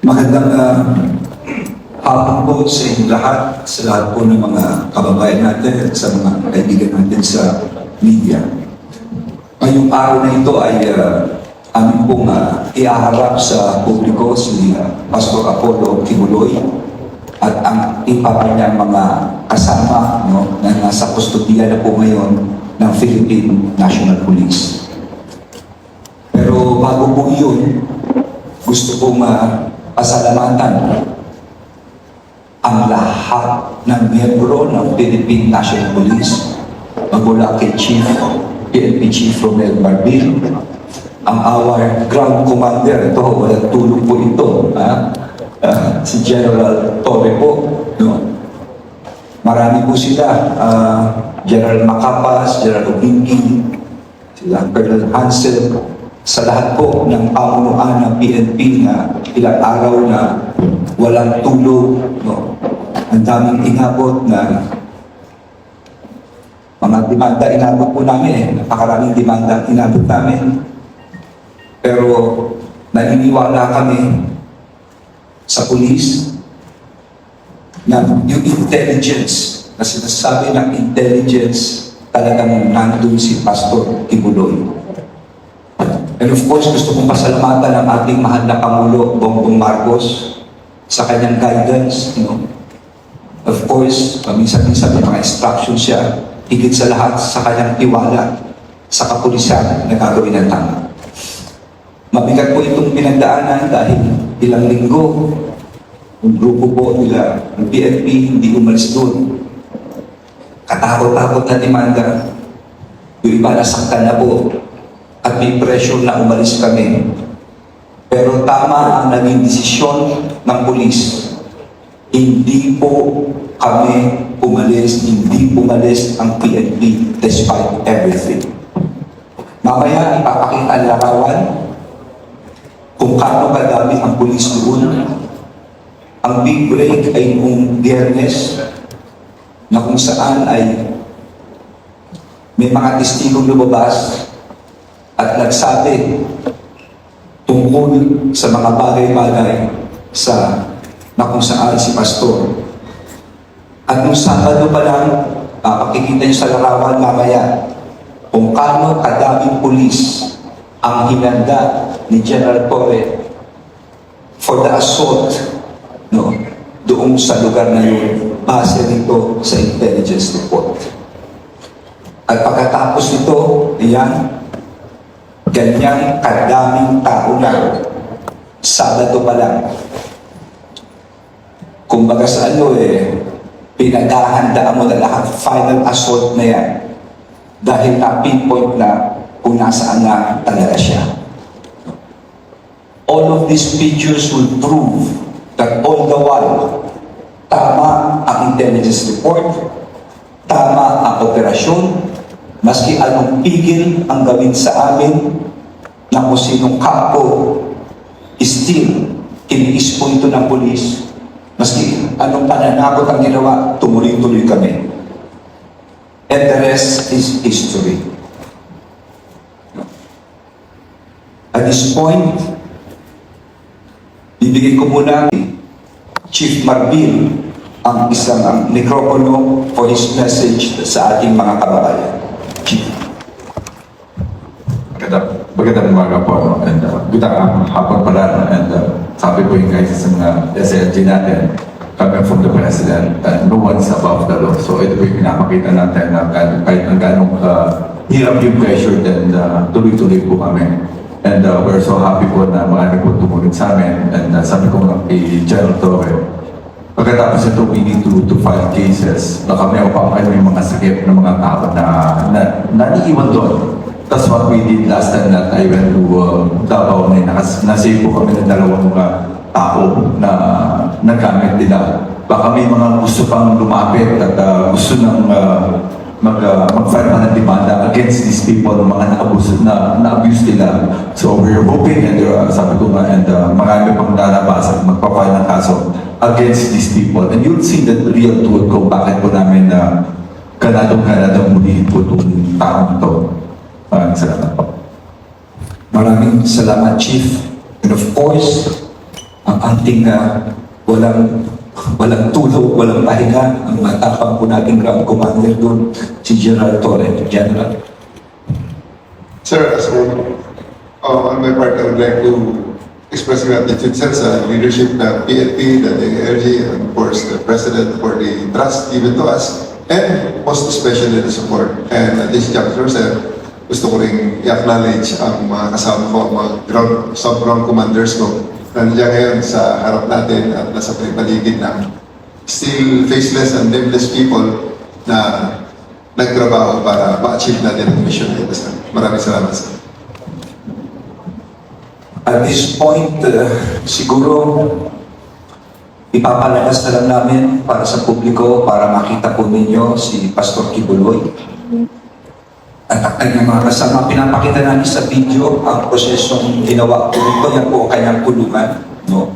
Magandang hapon po sa inyong lahat, sa lahat po ng mga kababayan natin at sa mga kaibigan natin sa media. Ngayong araw na ito ay amin pong iaharap sa publiko si Pastor Apollo Kibuloy at ang iba pa niyang mga kasama na nasa kustodiya na po ngayon ng Philippine National Police. Pero bago po yun, gusto kong pasalamatan ang lahat ng miyembro ng Philippine National Police, magmula kay PNP Chief Romel Marbil, ang our Ground Commander, ito, walang tulong po ito, si General Torre po, no? Marami po sila, General Macapas, General Obingi, sila Colonel Hansel, sa lahat po ng pamunuan ng PNP na ilang araw na walang tulog, no? Ang daming inabot na mga demanda inabot po namin, napakaraming demanda ang inabot namin. Pero naniniwala kami sa pulis na yung intelligence, na sinasabi ng intelligence, talagang nandun si Pastor Kibuloy. And of course, gusto kong pasalamatan ang ating mahal na Pangulo, Bongbong Marcos, sa kanyang guidance. Of course, minsan-minsan may mga instructions siya, higit sa lahat sa kanyang tiwala sa kapulisan na gagawin ng tama. Mabigat po itong pinagdaanan dahil ilang linggo, yung grupo po nila, ng PNP, hindi umalis doon. Katakot-takot na demanda. Yung iba nasaktan na po. At may pressure na umalis kami. Pero tama ang naging desisyon ng pulis. Hindi po kami umalis, hindi umalis ang PNP despite everything. Mamaya ipapakita ang larawan kung kaano kadami ang pulis doon. Ang big break ay noong Biyernes na kung saan ay may mga testigong lumabas at nagsabi tungkol sa mga bagay-bagay na kung saan si Pastor. At nung Sabado pa lang, pakikita niyo sa larawan mamaya kung kano kadaming pulis ang hinanda ni General Torre for the assault doon sa lugar na yun, base nito sa intelligence report. At pagkatapos nito, ganyang kadaming tao na Sabado pa lang. Kumbaga sa pinaghahandaan mo na lahat, final assault na yan. Dahil na-pinpoint na kung nasaan na talaga siya. All of these pictures will prove that all the while, tama ang intelligence report, tama ang operasyon, maski anong pigil ang gawin sa amin, na kung sinong kampo, still, kiniis po ito ng pulis. Maski anong pananakot ang ginawa, tumuloy-tuloy kami. And the rest is history. At this point, bibigyan ko muna Chief Marbil ang isang mikropono for his message sa ating mga kababayan. Chief. Magandang umaga po, and good hapon pala, and sabi po yung guys sa mga SLG natin, coming from the President, no one's above the law. So ito po yung pinapakita natin na kahit ang ganong hirap yung pressure, then tuloy-tuloy po kami. And we're so happy po na marami po tumulit sa amin, and sabi ko nga kay General Torre, pagkatapos ito, we need to file cases. Baka may mga sakit ng mga tao na naiiwan doon. That's what we did last time that I went to Davao na nasave po kami ng dalawang tao na nagamit nila. Baka may mga gusto pang lumapit at gusto nang mag-file pa ng demanda against these people, mga na-abuse nila. So we're hoping, and sabi ko nga, and marami pang lalabas at magpa-file ng kaso against these people. And you'll see the real truth kung bakit po namin ganadong muli po itong taong ito. Maraming salamat po. Maraming salamat, Chief. And of course, ang anting na walang tulog, walang pahinga, ang matapang po nating ground commander doon, si General Torre. General. Sir, as well, on my part, I would like to express gratitude, sir, sa leadership ng PNP, the ARG, and of course, the President for the trust given to us, and most especially the support. And at this juncture, sir, gusto ko rin i-acknowledge ang mga kasama ko, mga sub-ground commanders ko, na nandiyan ngayon sa harap natin at nasa paligid ng still faceless and nameless people na nagtrabaho para ma-achieve natin ang mission na ito, sir. Maraming salamat, sir. At this point, siguro, ipapalabas na lang namin para sa publiko, para makita po ninyo si Pastor Kibuloy. At ang kanyang mga kasama, pinapakita namin sa video ang prosesong ginawa po nito. Yan po ang kanyang kulungan. No?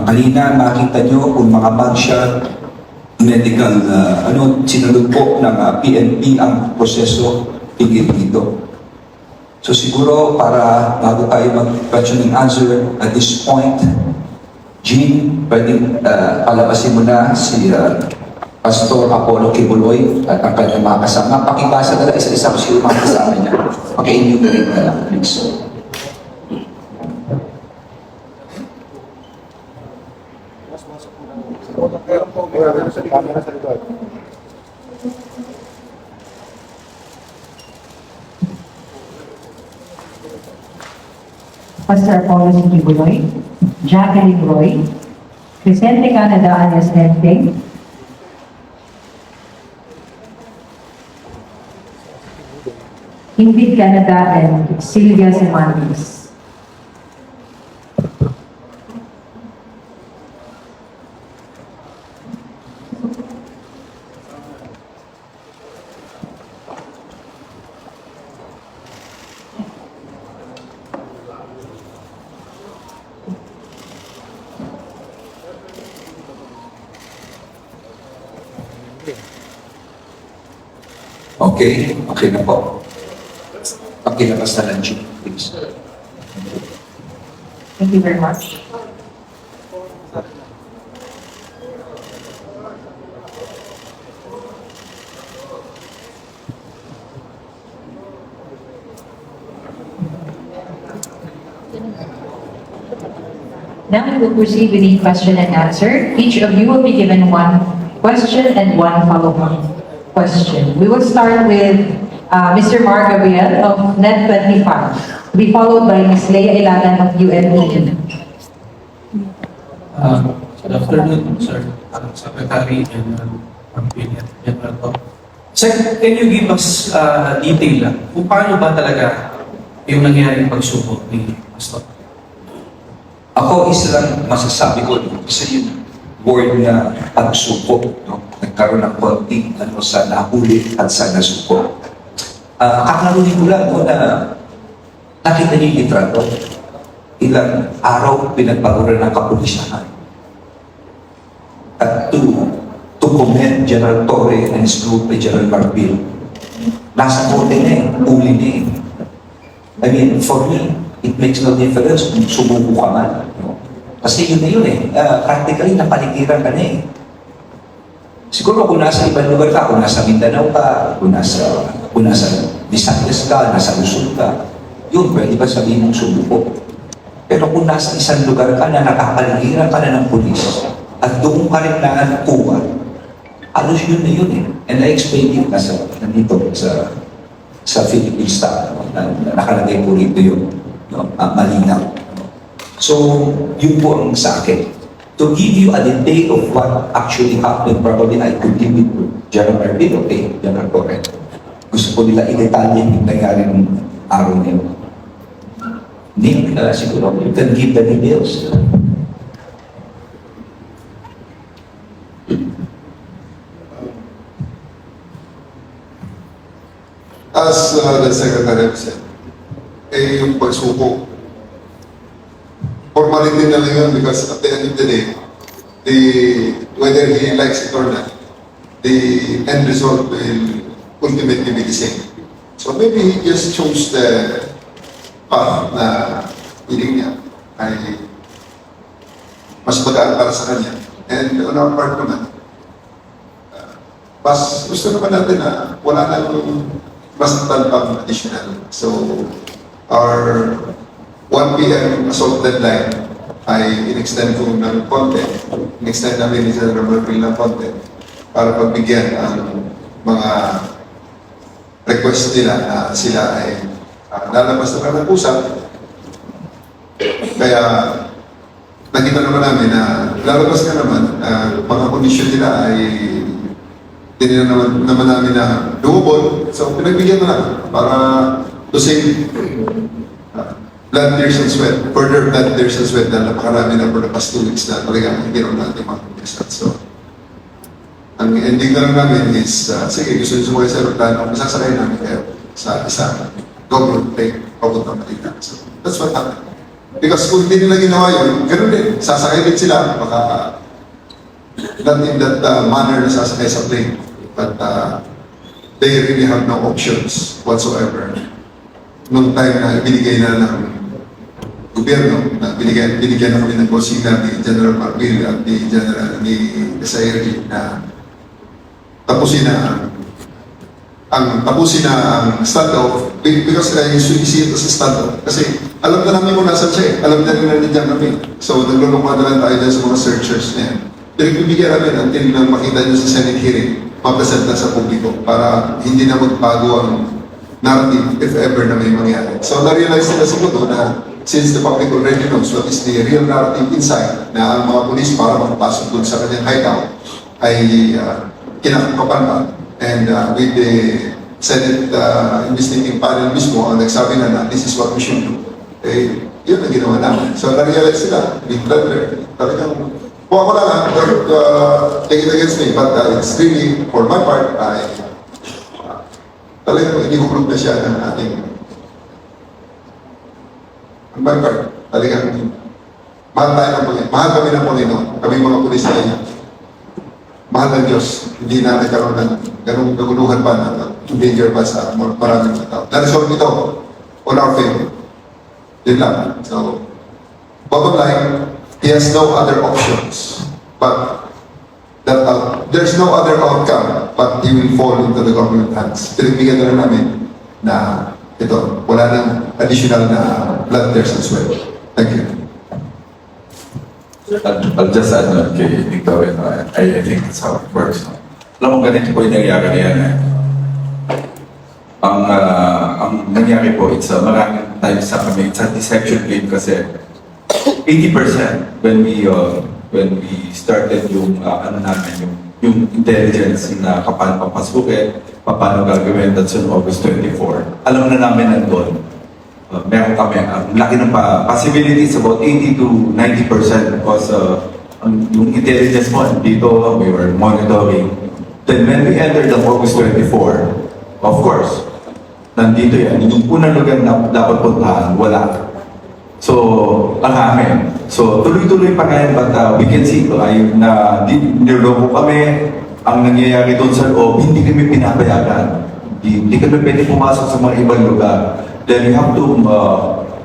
Kanina makita nyo kung mga mugshot, medical, sinunod po ng PNP ang proseso tingin dito. So siguro para bago tayo mag-question and answer at this point, Jean, pwedeng palabasin mo na si Pastor Apollo Kibuloy at ang kanyang mga kasama. Pakibasa na lang isa-isa ko sino mga kasama niya. Paki-enumerate na lang, please. Pastor Apollo Kibuloy, Jacqueline Roy, Vicente Canada alias Nente, Ingrid Canada and Sylvia Semantis. Okay, okay na po. Pakilabas na lang, Jean, please. Thank you very much. Now we will proceed with the question and answer. Each of you will be given one question and one follow-up question. We will start with Mr. Mark Gabriel of Net25, to be followed by Ms. Leia Ilagan of UNE. Good afternoon, sir, Secretary and General Po. Sir, can you give us detail lang kung paano ba talaga yung nangyaring pagsubok ni Pastor? Ako, isa lang masasabi ko, kasi yung word na pagsubok, no? Nagkaroon ng konting sa nahuli at sa nasubok. Kakaroon ko lang po na nakita niyo yung litrato. Ilang araw pinagpaguran ng kapulisahan. At to commend General Torre and his group, General Marbil, nasa kote na eh, uli na eh. I mean, for me, it makes no difference kung sumuko ka man. No? Kasi yun na yun eh. Practically, napaligiran ka na eh. Siguro kung nasa ibang lugar ka, kung nasa Mindanao ka, kung nasa Visayas ka, nasa Luzon ka, yun, pwede ba sabihin mong sumuko? Pero kung nasa isang lugar ka na nakapaligiran ka na ng pulis, at doon ka rin nakuha, alos yun na yun eh. And I explained it nandito sa Philippine Star, no? na nakalagay po rito yun, no? Malinaw. So, yun po ang sa akin. To give you a detail of what actually happened, probably I could give it to General Marbil, okay, General Torre. Gusto ko nila i-detalye yung nangyari ng araw na yun. Nick, siguro, you can give the details. As the Secretary said, yung pagsuko, formality na lang yun because at the end of the day, whether he likes it or not, the end result will ultimately be the same. So maybe he just chose the path na piling niya ay mas magaan para sa kanya. And on our part naman, mas gusto naman natin na wala na yung masaktan pang additional. So, our 1 p.m. assault deadline ay in-extend ko ng konti. In-extend namin ni General Marfil ng konti para pagbigyan ang mga request nila na sila ay lalabas na ng usap. Kaya nakita naman namin na lalabas ka naman, mga kondisyon nila ay tinignan naman namin na doable. So pinagbigyan na lang para to save blood, tears, and sweat. Further blood, tears, and sweat na napakarami na for the past 2 weeks na talagang hindi naman natin makakabisat. So, ang ending na lang namin is, sige, gusto nyo sumakay sa aeroplano, masasakay namin kayo sa isang government plane papunta Manila. So, that's what happened. Because kung hindi nila ginawa yun, ganun din. Sasakay din sila, baka not in that manner na sasakay sa plane. But they really have no options whatsoever. Noong time na binigay na ng gobyerno, na binigyan na kami ng consigna ni General Marfil at ni General ni SIRG na tapusin na ang standoff, because I usually see it as a standoff. Kasi alam na namin kung nasan siya eh. Alam na rin nandiyan kami. So naglulungkwa na lang tayo dyan sa mga searchers na yan. Pinagbibigyan namin until na makita nyo sa Senate hearing, mapresenta sa publiko para hindi na magbago ang narrative if ever na may mangyari. So na-realize nila siguro na since the public already knows what is the real narrative inside, na ang mga polis para makapasok doon sa kanyang hideout ay kinakapapan pa. And with the Senate investigating panel mismo, ang nagsabi na this is what we should do. Eh, yun ang ginawa namin. So na-realize sila, Big Brother, talagang kung ako lang, take it against me, but it's really, for my part, talagang inihulog na siya ng ating, on my part, talagang mahal tayo ng Panginoon. Mahal kami ng Panginoon. Kami mga pulis na yan. Mahal ng Diyos. Hindi na nagkaroon ng ganung kaguluhan pa na danger pa sa maraming mga tao. Na-resolve ito on our favor. Yun lang. So, bottom line, he has no other options, but that there's no other outcome, but he will fall into the government hands. Pinagbigyan na rin namin na ito, wala nang additional na blood, tears, and sweat. Thank you. I'll just add na kay Victor, I think that's how it works. Alam mo, ganito po yung nangyari na yan. Ang nangyari po, maraming times sa kami, it's a deception game kasi 80% when we started yung yung intelligence na paano papasukin, paano gagawin, that's on August 24. Alam na namin nandun. Meron kami, ang laki ng possibilities, about 80 to 90% because yung intelligence mo dito, we were monitoring. Then when we entered the August 24, of course, nandito yan. Yung unang lugar na dapat puntahan, wala. So, ang amin. So, tuloy-tuloy pa ngayon, but we can see na niloko kami. Ang nangyayari doon sa loob, hindi kami pinapayagan. Hindi kami pwede pumasok sa mga ibang lugar. Then we have to,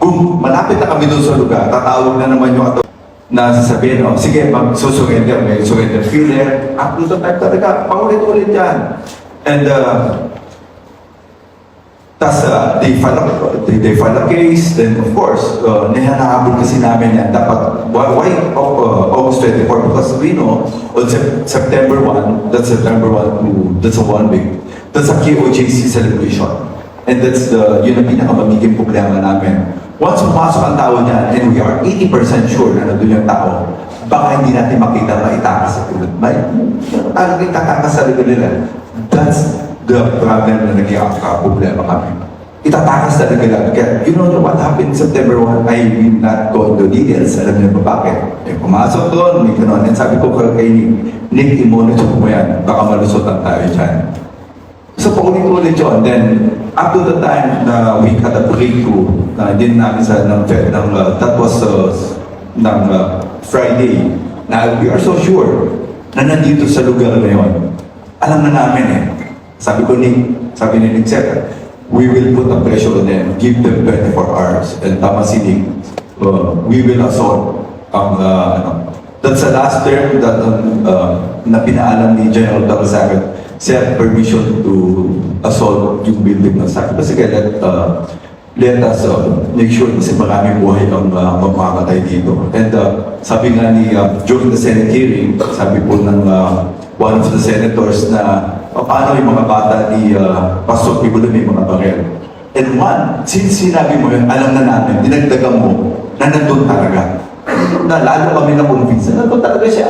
kung malapit na kami doon sa lugar, tatawag na naman yung na sasabihin, sige, mag-surrender, may surrender filler. At doon tayo talaga, paulit-ulit yan. And, they file a case, then of course, nihanahabol kasi namin yan. Dapat, why August 24? Because we know, on September 1, that's September 1 that's a 1 week, that's a KOJC celebration. And that's yun ang pinakamamiging problema namin. Once pumasok ang tao niyan, and we are 80% sure na nandun yung tao, baka hindi natin makita maitakas sa tulad. Talagang tatakas sa likod nila. That's the problem na naging problema kami. Itatakas talaga lang. Kaya, you know what happened September 1? I will not go into details. Alam niyo ba bakit? Eh, pumasok doon, may gano'n. And sabi ko kay Nick, i-monitor mo yan. Baka malusotan tayo dyan. So, paulit-ulit yun. Then, up to the time na we had a breakthrough, na din namin sa that was ng Friday, na we are so sure na nandito sa lugar na yun. Alam na namin eh. Sabi ni Nick Seta, we will put a pressure on them, give them 24 hours, and tama si Nick, we will assault ang That's the last term that na pinaalam ni General Toro sa akin. Siya had permission to assault yung building na sa akin. Kasi kaya let us make sure kasi maraming buhay ang mamamatay dito. And sabi nga ni, during the Senate hearing, sabi po ng one of the senators na paano yung mga bata ni Pastor Pibulo may mga baril. And one, since sinabi mo yun, alam na namin, dinagdagan mo na nandun talaga. Na lalo kami na convince na nandun talaga siya.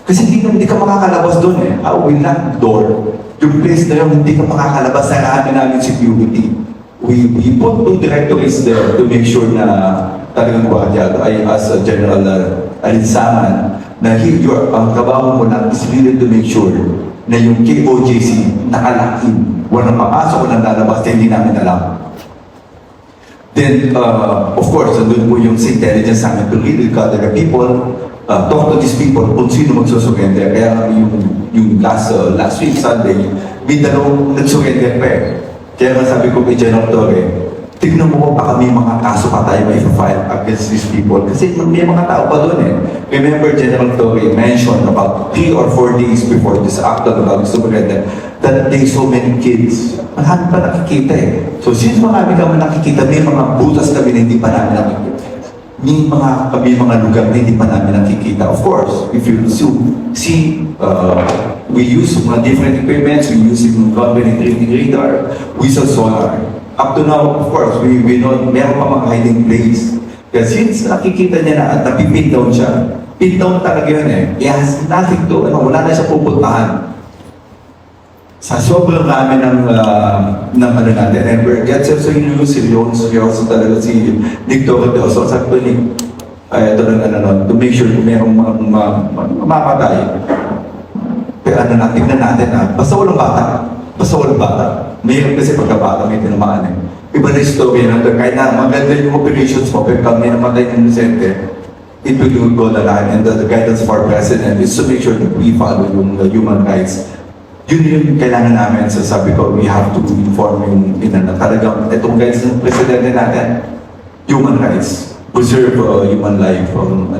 Kasi hindi ka makakalabas doon eh. We lock door. Yung place na yun, hindi ka makakalabas sa lahat namin security. We put two directories there to make sure na talagang guardia. I asked General Alinsangan na ang trabaho mo lang is really to make sure na yung KOJC nakalakin. Walang papasok, walang lalabas, hindi namin alam. Then, of course, doon po yung intelligence namin to really gather the people, talk to these people kung sino magsusurrender. Kaya yung last week, Sunday, may dalawang nagsurrender pa eh. Kaya nga sabi ko kay General Torre, tignan mo baka may mga kaso pa tayo may file against these people. Kasi may mga tao pa doon eh. Remember, General Torre mentioned about 3 or 4 days before this act of surrender that they so many kids. Marami pa nakikita eh. So since marami kami nakikita, may mga butas kami na hindi pa namin nakikita. May mga lugar na hindi pa namin nakikita. Of course, if you see, we use mga different equipments, we use yung penetrating radar, we use sonar. Up to now, of course, we know meron pa mga hiding place. Kaya since nakikita niya na at napipin down siya, pin down talaga yun eh. It has nothing to, wala na siya pupuntahan. Sa sobrang rami ng ano natin, and we're get so seryoso talaga si Nick Torredoso. Sabi ko, Nick, ito lang to make sure kung merong mamamatay. Pero tingnan natin basta walang bata. Basta walang bata. Mayroon kasi pagkabata may tinamaan eh. Iba na story na kahit na maganda yung operations mo, pero kami namatay ng inosente, it will go the line. And the guidance of our President is to make sure that we follow yung human rights. Yun yung kailangan namin. So sabi ko, we have to inform yung talagang itong guidance ng Presidente natin, human rights, preserve human life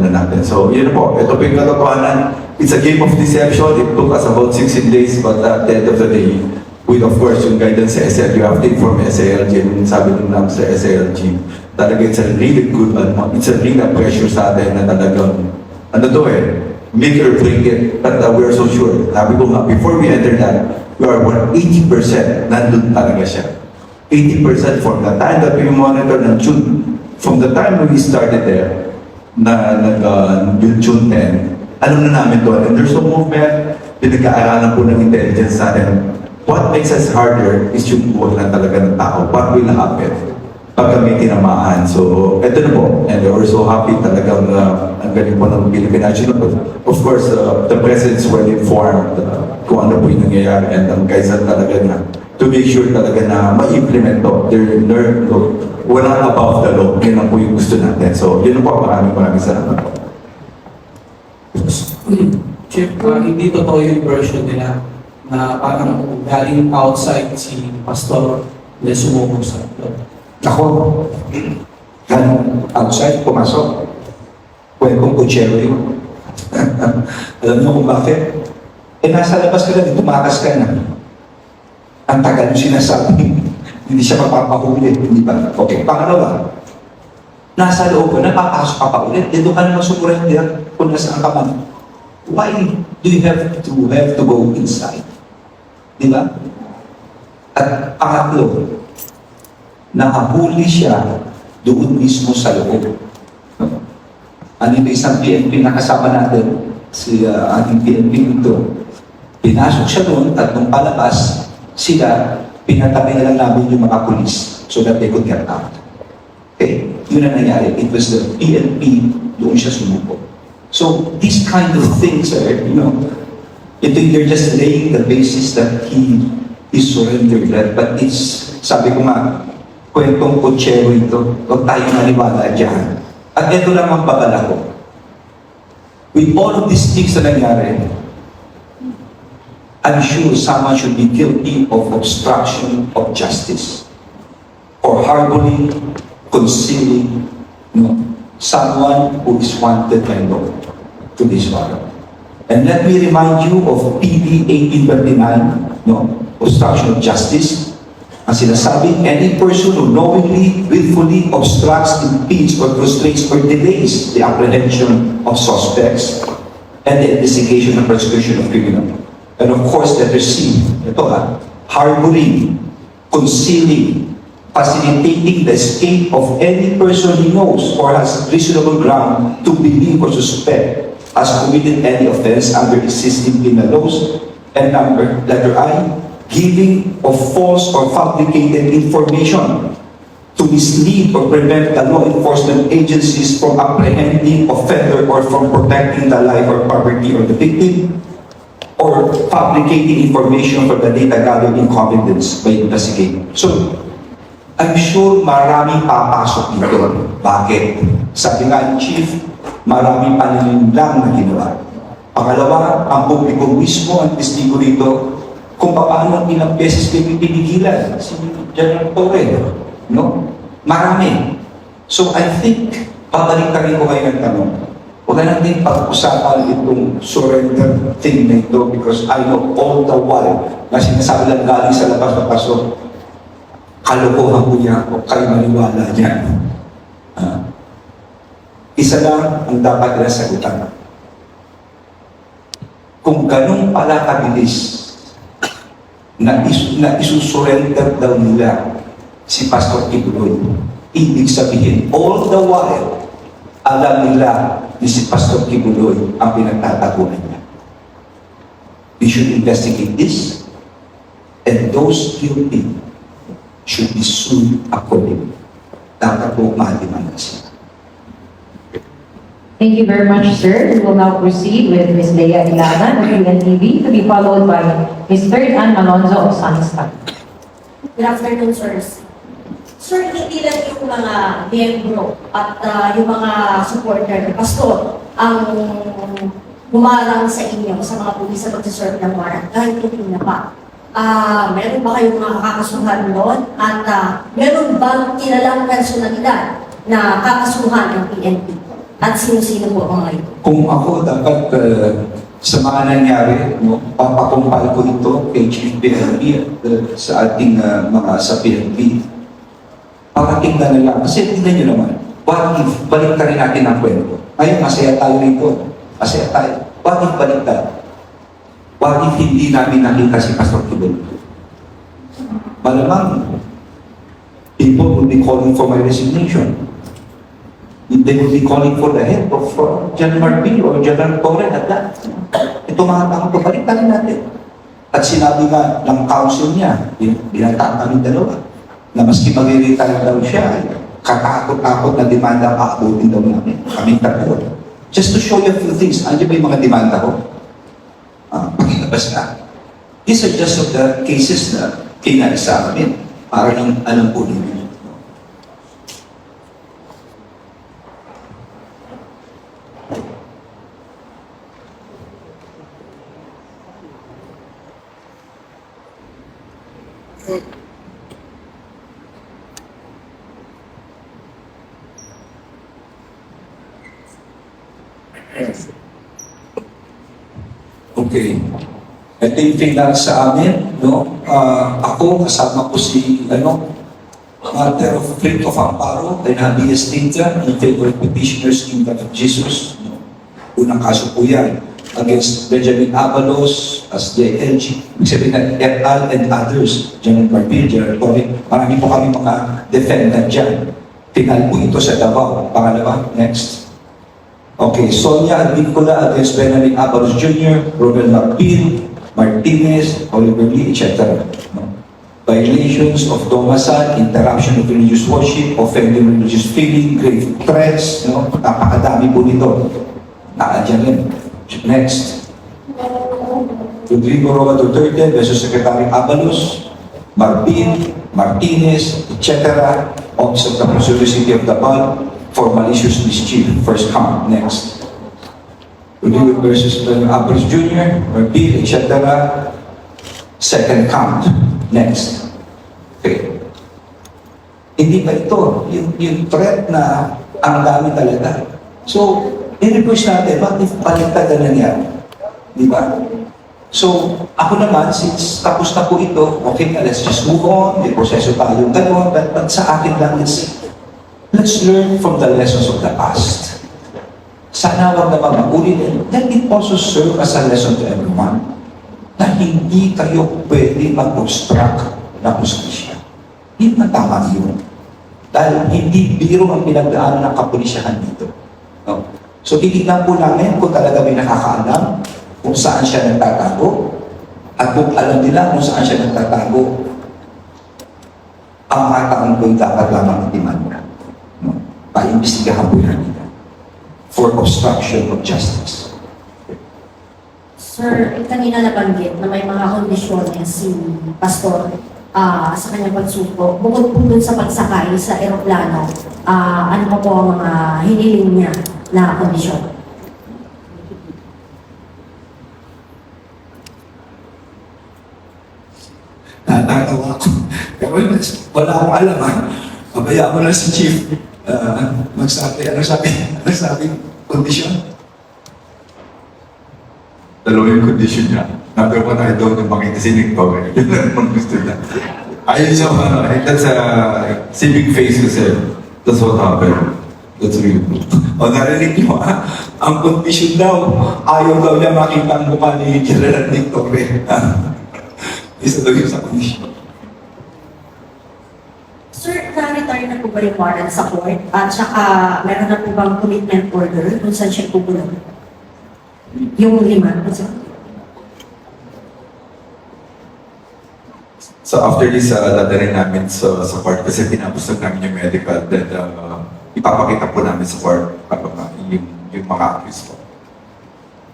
natin. So yun po, ito po yung katotohanan. It's a game of deception. It took us about 16 days, but at the end of the day, with of course yung guidance sa SL, you have to inform SALG. Yung sabi nung namin sa SALG, talaga it's a really good, it's a really pressure sa atin na talagang, make or break it. But we're so sure. Sabi ko nga, before we enter that, we are 80% nandun talaga siya. 80% from the time that we monitor ng June, from the time when we started there, yung June 10, alam na namin to. And there's no movement, pinag-aaralan po ng intelligence sa atin. What makes us harder is yung buhay na talaga ng tao. What will happen pag kami tinamaan? So, eto na po. And we're so happy talagang ang galing po ng Philippine National. Of course, the President's well informed kung ano po yung nangyayari. And ang kaisan talaga na to make sure talaga na ma-implement to. Walang above the law. Yun ang po yung gusto natin. So, yun po. Maraming salamat po. Chief, hindi totoo yung version nila na parang galing outside si Pastor na sumubok sa loob. Ako, outside, pumasok. Kwentong kutsero yun. Alam niyo kung bakit? Nasa labas ka lang, tumakas ka na. Ang tagal yung sinasabi, hindi siya mapapahuli, hindi ba? Okay, pangalawa, nasa loob ko, napapasok ka pa ulit, doon ka naman sumurender kung nasaan ka man. Why do you have to go inside? Di ba? At pangatlo, nakahuli siya doon mismo sa loob. Ano yung isang PNP na kasama natin, si ating PNP ito, pinasok siya doon at nung palabas, sila, pinatabi na lang namin yung mga pulis so that they could get out. Okay, yun ang nangyari. It was the PNP, doon siya sumuko. So, these kind of things are, they're just laying the basis that he surrendered that. But it's, sabi ko nga, kwentong kutsero ito. Huwag tayo maniwala dyan. At ito lang ang babala ko. With all of these things na nangyari, I'm sure someone should be guilty of obstruction of justice or harboring, concealing, someone who is wanted by law. to this warrant. And let me remind you of PD 1839, no, obstruction of justice. Ang sinasabi, any person who knowingly, willfully obstructs, impedes, or frustrates or delays the apprehension of suspects and the investigation and prosecution of criminal. And of course, that receive, ito harboring, concealing, facilitating the escape of any person he knows or has reasonable ground to believe or suspect has committed any offense under existing penal laws. And letter I, giving of false or fabricated information to mislead or prevent the law enforcement agencies from apprehending offender or from protecting the life or property of the victim, or fabricating information for the data gathered in confidence by investigator. So, I'm sure maraming papasok dito. Bakit? Sabi nga, Chief, maraming pananim lang na ginawa. Pangalawa, ang publiko mismo, ang testigo rito, kung paano ilang beses kayo pinigilan. Si General Torre, no? Marami. So, I think, babalik rin ko kayo ng tanong. Huwag na natin pag-usapan itong surrender thing na ito because I know all the while na sinasabi lang galing sa labas na pasok, kalokohan ko niya o kayo maniwala niya. Isa lang ang dapat nila sagutan. Kung ganun pala kabilis na isusurrender daw nila si Pastor Kibuloy, ibig sabihin, all the while, alam nila ni si Pastor Kibuloy ang pinagtatagunan niya. We should investigate this and those guilty should be sued accordingly. Dapat po maaliman sila. Thank you very much, sir. We will now proceed with Ms. Lea Ilagan of UNTV to be followed by Ms. Third Ann Alonzo of Sunstar. Good afternoon, sirs. Sir, hindi lang yung mga miyembro at yung mga supporter ni Pastor ang humarang sa inyo sa mga pulis sa pagsaserve ng warrant, kahit hindi na pa. Meron ba kayong mga kakasuhan doon? At meron bang kilalang personalidad na kakasuhan ng PNP? At sino-sino po ang mga ito? Kung ako dapat sa mga nangyari, no, papakumpal ko ito kay Chief PNP at sa ating mga sa PNP. Para tingnan nila. Kasi tingnan nyo naman, what if balik rin natin ang kwento? Ngayon, masaya tayo rito. Masaya tayo. What if baliktad? What if hindi namin nakita si Pastor Kibuloy? Malamang, people will be calling for my resignation. They will be calling for the head of General Marbil or General Torre at that. Ito mga tao, baliktad natin. At sinabi nga ng council niya, binantaan kami dalawa, na maski mag-retire daw siya, katakot-takot na demanda paabutin daw namin. Kaming tatlo. Just to show you a few things, andiyan ba yung mga demanda ko? Pakilabas na. These are just of the cases na kinali sa amin. Para lang alam po ninyo. Okay. Ito yung final sa amin, no? Ako, kasama ko si, Matter of Writ of Amparo, and habeas statement in favor of petitioners in the name of Jesus. No? Unang kaso po yan against Benjamin Avalos as JLG, sabihin na et al. And others, General Marbil, General Torre, marami po kami mga defendant dyan. Final po ito sa Davao. Pangalawa, next. Okay, Sonia Advincula against Benjamin Avalos Jr., Romel Marbil, Martinez, Oliver Lee, etc. No? Violations of Domasan, interruption of religious worship, offending religious feeling, grave threats, no? Napakadami po nito. Nakadyan rin. Next. Rodrigo Roa Duterte versus Secretary Avalos, Marbil, Martinez, etc. Office of the Prosecutor City of Davao for malicious mischief. First count. Next. Rodrigo versus Avalos Jr., Marbil, etc. Second count. Next. Okay. Hindi ba ito? Yung threat na ang dami talaga. So, i-request natin, bakit baliktad na nangyari? Di ba? So, ako naman, since tapos na po ito, okay na, let's just move on, may proseso tayo gano'n, but sa akin lang is, let's learn from the lessons of the past. Sana wag naman maulit. Let it also serve as a lesson to everyone na hindi kayo pwede mag-obstruct na justisya. Hindi na tama yun. Dahil hindi biro ang pinagdaanan ng kapulisyahan dito. No? So, titignan po namin kung talaga may nakakaalam kung saan siya nagtatago at kung alam nila kung saan siya nagtatago, ang mga taong ko'y dapat lamang itimanda. No? Paimbestigahan po yan nila for obstruction of justice. Sir, kanina nabanggit na may mga kondisyones si Pastor sa kanyang pagsupok. Bukod po dun sa pagsakay sa eroplano, ano pa po ang mga hiniling niya na kondisyon? Natatawa ako. Pero wala akong alam ha. Pabayaan mo lang si Chief magsabi. Ano sabi? Kondisyon? Dalawa yung condition niya. Number one, I don't know makita si Nick Tower. Yun lang ang gusto niya. Ayun siya, that's a civic face kasi. That's what happened. That's real. O narinig niyo ha? Ang kondisyon daw, ayaw daw niya makita ang mukha ni General Nick Torre. Isa daw yun sa kondisyon. Sir, na-retire na po ba yung warrant sa court? At saka, meron na po bang commitment order kung saan siya pupunod? Yung 5, sir? So after this, dadalhin namin sa court kasi tinapos na namin yung medical, then ipapakita po namin sa court yung mga accused po.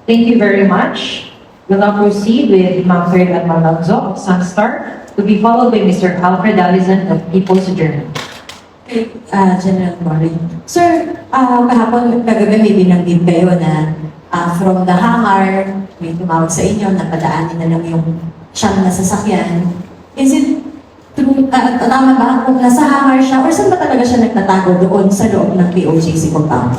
Thank you very much. We'll now proceed with Ma'am Fernan Malonzo of Sunstar, to be followed by Mr. Alfred Allison of People's Journal. Okay, General Mori. Sir, kahapon kagabi may binanggit kayo na from the hangar, may tumawag sa inyo na padaanin na lang yung siyang nasasakyan. Is it true, tama ba kung nasa hangar siya or saan ba talaga siya nagtatago doon sa loob ng POJC compound?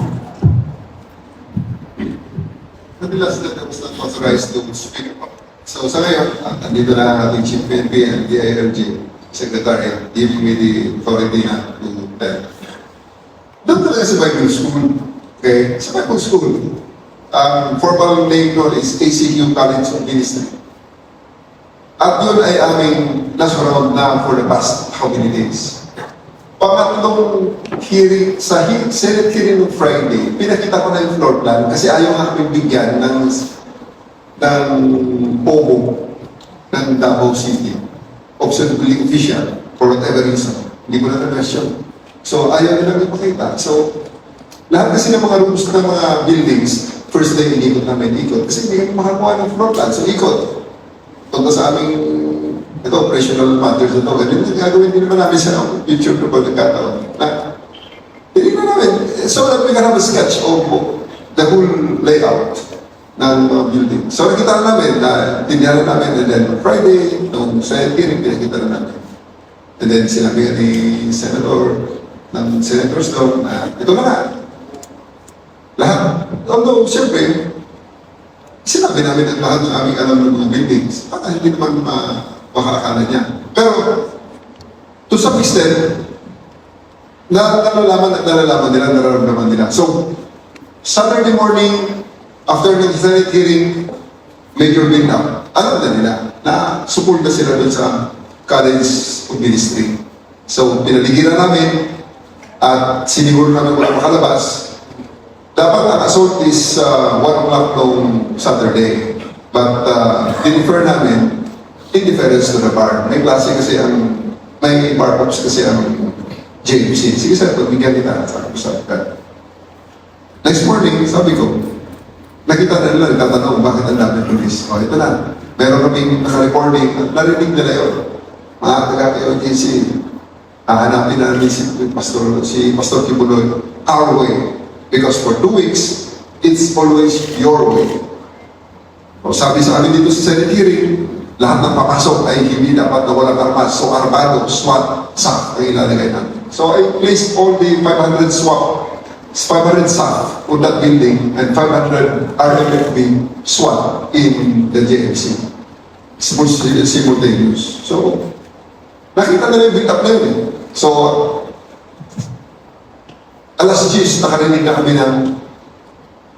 Madalas na was not authorized to speak up. So sa ngayon, andito na ang ating Chief PNP and DILG Secretary giving me the authority na to tell. Doon talaga sa Bible School. Okay? Sa Bible School, formal name doon is ACU College of Ministry. At yun ay aming nasurround na for the past how many days. Pangatlong hearing, sa Senate hearing ng Friday, pinakita ko na yung floor plan kasi ayaw nga kami bigyan ng POGO ng Davao City. Observably official, for whatever reason. Hindi ko na na-question. So, ayaw nilang ipakita. So, lahat kasi ng mga rooms ng mga buildings, first day inikot namin ikot. Kasi hindi kami makakuha ng floor plan. So, ikot. Punta sa aming operational matters ito. Ganun yung gagawin din naman namin sa YouTube na pagkakataon. Hindi na namin. So that we can have a sketch of the whole layout ng building. So nakita na namin, tinyaran namin, and then Friday, nung Senate hearing, pinakita na namin. And then sinabi ni Senator, ng Senators doon, na ito na nga. Lahat. Although, siyempre, sinabi namin ang lahat ng aming alam ng mga buildings. Baka hindi naman makakala niya. Pero, to some extent, nalalaman nila, nararamdaman nila. So, Saturday morning, after the Senate hearing, Major Binda, alam na nila na support na sila dun sa College of Ministry. So, pinaligiran namin at siniguro namin wala makalabas. Dapat ang assault is 1 o'clock noong Saturday. But dinifer namin in deference to the bar. May klase kasi may bar ops kasi ang JMC. Sige sir, pagbigyan kita. Sabi ka. Next morning, sabi ko, nakita na nila, nagtatanong bakit ang dami police. O, ito na. Meron kaming naka-recording. Narinig nila yun. Mga taga-POJC, hahanapin namin si Pastor Kibuloy our way. Because for 2 weeks, it's always your way. O sabi sa amin dito sa Senate hearing, lahat ng papasok ay hindi dapat na walang armas. So armado, SWAT, SAC ang ilalagay namin. So I placed all the 500 SWAT 500 SAF on that building and 500 RMFB SWAT in the JMC. Simultaneous. So, nakita nila yung build-up na yun eh. So, alas 10, nakarinig na kami ng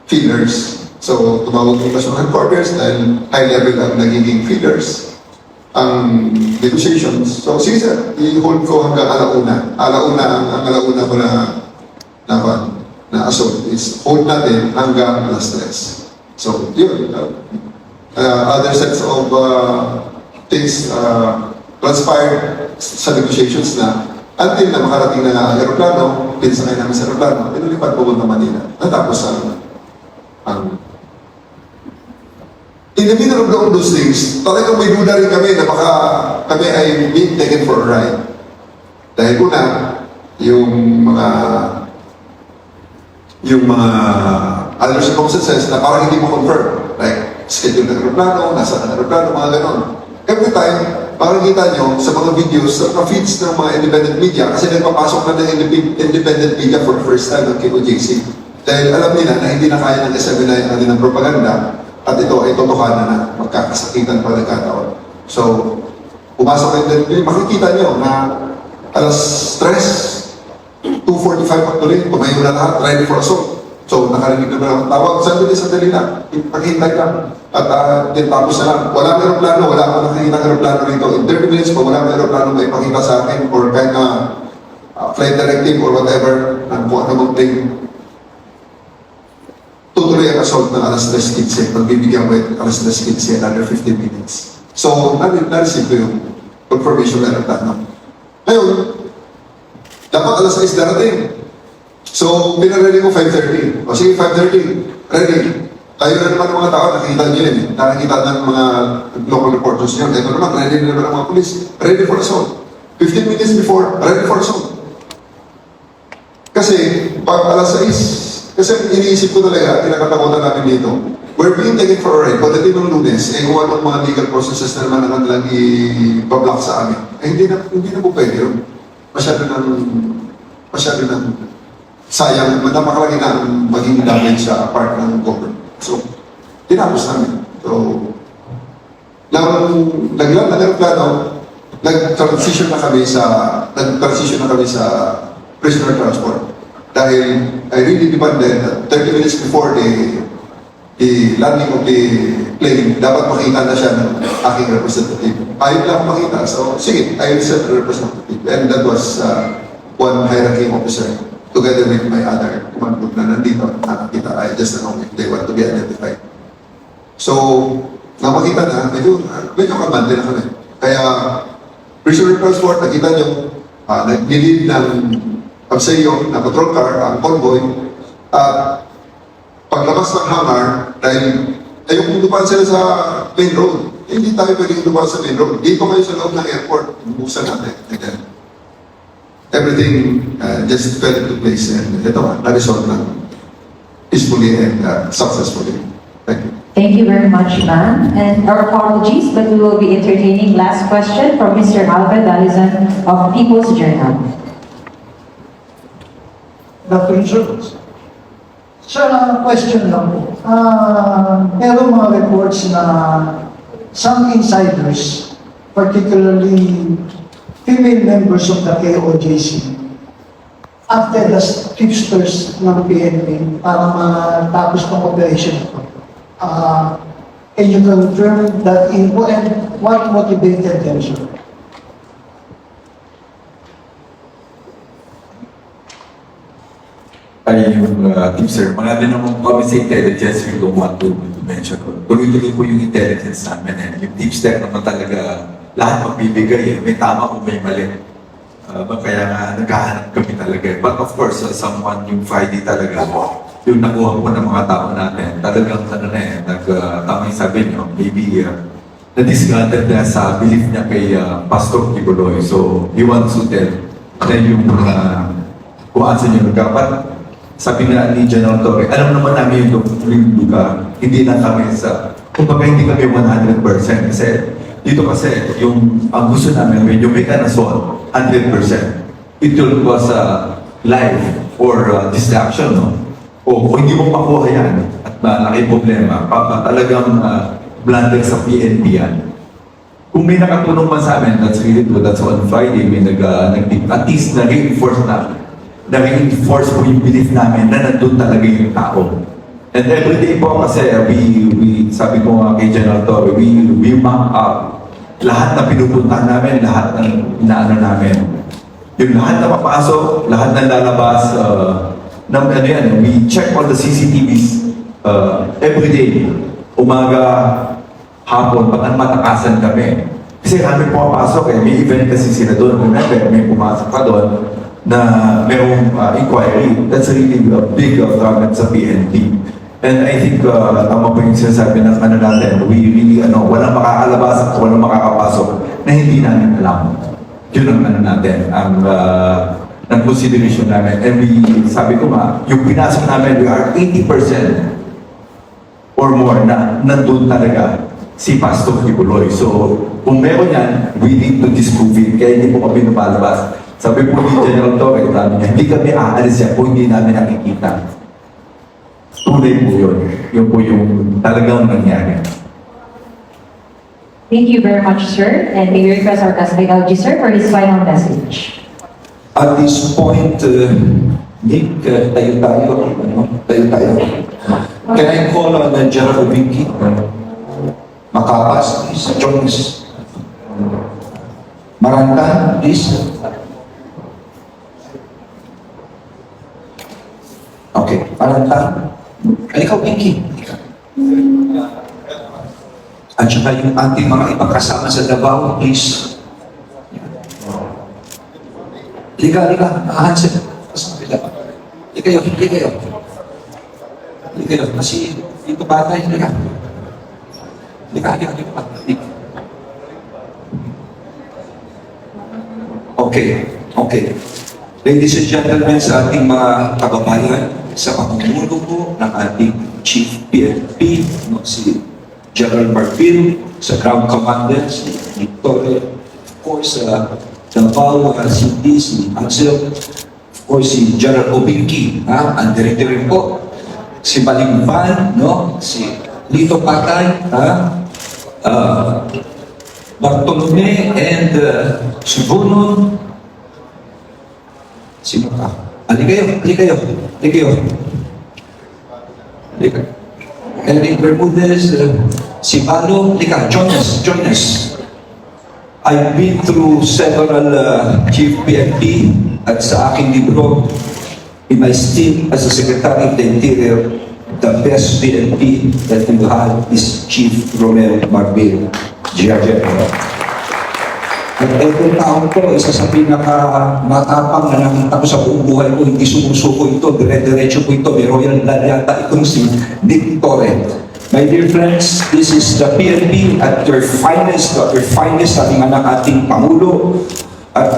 feelers. So, tumawag yung national headquarters dahil high level ang nagiging feelers ang negotiations. So, sige sir, i-hold ko hanggang alauna. Ang alauna ko na assault is hold natin hanggang alas 3. So, yun. Other sets of things transpired sa negotiations na until na makarating na ang aeroplano, pinsakay namin sa aeroplano, inulipad po ng Manila. Natapos ang in the middle of all those things, talagang may duda rin kami na baka kami ay being taken for a ride. Dahil una, yung mga other circumstances na parang hindi mo confirm. Like, schedule ng aeroplano, nasa ng aeroplano, mga ganon. Every time, parang kita nyo sa mga videos, sa mga feeds ng mga independent media, kasi nagpapasok na ng independent media for the first time ng KOJC. Dahil alam nila na hindi na kaya ng SMNI ang kanilang propaganda, at ito ay totohanan na magkakasakitan pa nagkataon. So, pumasok kayo din, makikita nyo na alas 3, 2:45 actually, tumayo na lahat, ready for assault. So, nakarinig na lang ang tawag, sandali lang, paghintay lang. At din tapos na lang, wala aeroplano, wala akong nakikita ng aeroplano rito. In 30 minutes pa, wala aeroplano may pakita sa akin or kahit na flight directive or whatever, kung ano mong thing. Tutuloy ang assault ng alas 3:15, magbibigyan ko yung alas 3:15, another 15 minutes. So, na-receive ko yung confirmation na aeroplano. Ngayon, dapat alas 6 darating. So, pinaredy ko 5:30. O sige, 5:30, ready. Tayo na naman ng mga tao, nakikita nyo yun eh. Nakikita ng mga local reporters nyo. Ito naman, ready na naman ng mga police. Ready for assault. 15 minutes before, ready for assault. Kasi, pag alas 6, kasi iniisip ko talaga, kinakatakutan namin dito, we're being taken for a ride. Pagdating ng Lunes, kung anong mga legal processes na naman ang kanilang i-block sa amin, hindi na po pwede yun. Masyado ng sayang, napakalaki na ang maging damage sa part ng government. So, tinapos namin. So, nang naglang ng aeroplano, nag-transition na kami sa prisoner transport. Dahil I really demanded that 30 minutes before the landing of the plane, dapat makita na siya ng aking representative. Ayaw lang makita. So, sige, I will send a representative. And that was one high-ranking officer together with my other command group na nandito. Nakakita. I just don't know if they want to be identified. So, nakakita na, medyo kamante na kami. Kaya, prisoner transport, nakita nyo, nag-lead ng Abseyo na patrol car, ang convoy, at paglabas ng hangar, dahil ayong dumaan sila sa main road. Hindi tayo pwedeng dumaan sa main road. Dito kayo sa loob ng airport, bubuksan natin. And then, everything just fell into place and ito, na-resolve na peacefully and successfully. Thank you. Thank you very much, ma'am. And our apologies, but we will be entertaining last question from Mr. Alvin Dalizan of People's Journal. Dr. Insurance. Sir, question lang po. Meron mga reports na some insiders, particularly female members of the KOJC, after the tipsters ng PNP para matapos ng operation ito. Can you confirm that info and what motivated them, sir? Ay yung tipster, mga din naman kami sa intelligence, we don't want to mention. Tuloy-tuloy po yung intelligence namin. Yung tipster naman talaga, lahat magbibigay. May tama o may mali. Kaya nga, naghahanap kami talaga. But of course, someone yung Friday talaga, yung nakuha po ng mga tao natin, talagang tama yung sabi nyo, maybe na-discarded na sa belief niya kay Pastor Tibuloy. So, he wants to tell na yung kung saan nyo nagkapat. Sabi nga ni General Torre, alam naman namin yung lugar, hindi lang kami kumbaga hindi kami 100%. Kasi dito kasi, ang gusto namin, yung may kanasol, 100%. It was live or distraction, no? O kung hindi mo makuha yan at malaki problema, talagang blunder sa PNP yan. Kung may nakatulong pa sa amin, that's really good. That's on Friday, may at least na-reinforce po yung belief namin na nandun talaga yung tao. And everyday po kasi, sabi ko nga kay General Torre, we map up lahat na pinupuntahan namin, lahat ng inaano namin. Yung lahat na papasok, lahat na lalabas, we check all the CCTVs every day. Umaga, hapon, matakasan kami. Kasi kami pumapasok may event kasi sila doon. Remember, may pumasok pa doon na mayroong inquiry. That's really a big target sa PNP. And I think, tama po yung sinasabi ng natin, we really, walang makakalabas at walang makakapasok na hindi namin alam. Yun ang natin, ng consideration namin. And sabi ko yung pinasok namin, we are 80% or more na nandun talaga si Pastor Kibuloy. So, kung meron yan, we need to disprove it. Kaya hindi po kami napalabas. Sabi po ni General Torre, hindi kami aalis yan kung hindi namin nakikita. Tunay po yun. Yun po yung talagang nangyari. Thank you very much, sir. And may we request our SILG, sir, for his final message. At this point, Nick, tayo. Can I call on General Vicky? Makapas, please. Join us. Maranta, please. Okay, Maranta. Ikaw, Vicky. At saka yung ating mga ibang kasama sa Davao, please. Liga. Hansen. Liga kayo. Kasi dito bata yun. Liga. Okay. Ladies and gentlemen, sa ating mga kababayan, sa pamumuno po ng ating Chief PNP, si General Marfil, sa Ground Commander, si Victoria, of course, Davao, City, si Ansel, of course, si General Obinki, ang director rin po, si Balingban, si Lito Patay, Bartolome, and Subunon. Sino ka? Halika kayo. Eric Bermudez, si Palo, join us. I've been through several Chief PNP at sa aking libro, in my stint as a Secretary of the Interior, the best PNP that we had is Chief Romel Marbil, GRG. At every taon ko, isa sa pinaka-matapang na nakita ko sa buong buhay ko, hindi sumusuko ito, dire-diretso po ito, may royal blood yata itong si Nick Torre. My dear friends, this is the PNP at your finest, sabi nga ng ating Pangulo, at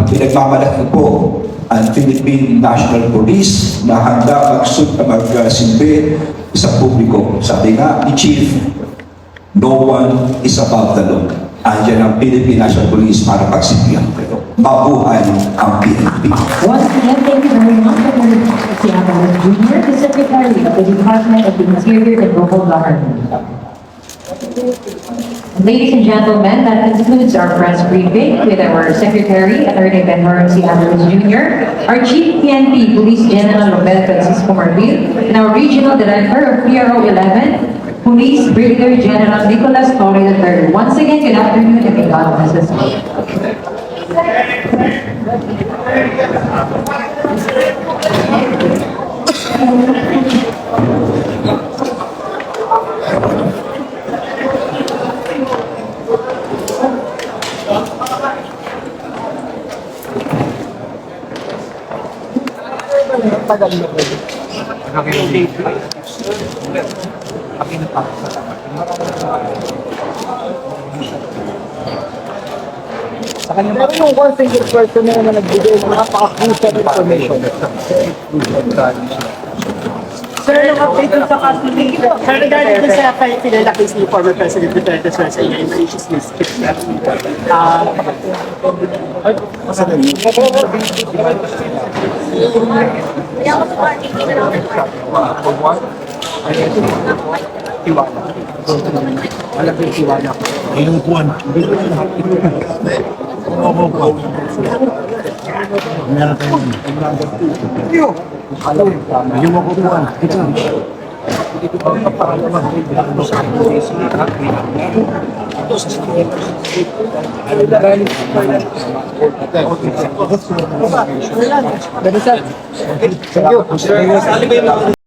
pinagmamalaki po ang Philippine National Police na handa magsilbi sa publiko. Sabi nga ni Chief, no one is above the law. Andiyan ang Philippine National Police para pagsilbihan kayo. Mabuhay ang PNP. Once again, thank you very much for si Abalos Jr., the Secretary of the Department of the Interior and Local Government. Ladies and gentlemen, that concludes our press briefing with our Secretary, Attorney Benhor C. Abalos Jr., our Chief PNP Police General Robel Francisco Marbil, and our Regional Director of PRO 11, Police Brigadier General Nicolas Torre III. Once again, good afternoon and may God bless us all. Pero yung one single person na nagbigay ng napaka-crucial information. Sir, anong update dun sa custody? Sir, regarding dun sa pinala case ni former President Duterte, sir, sa inyo, may issues ni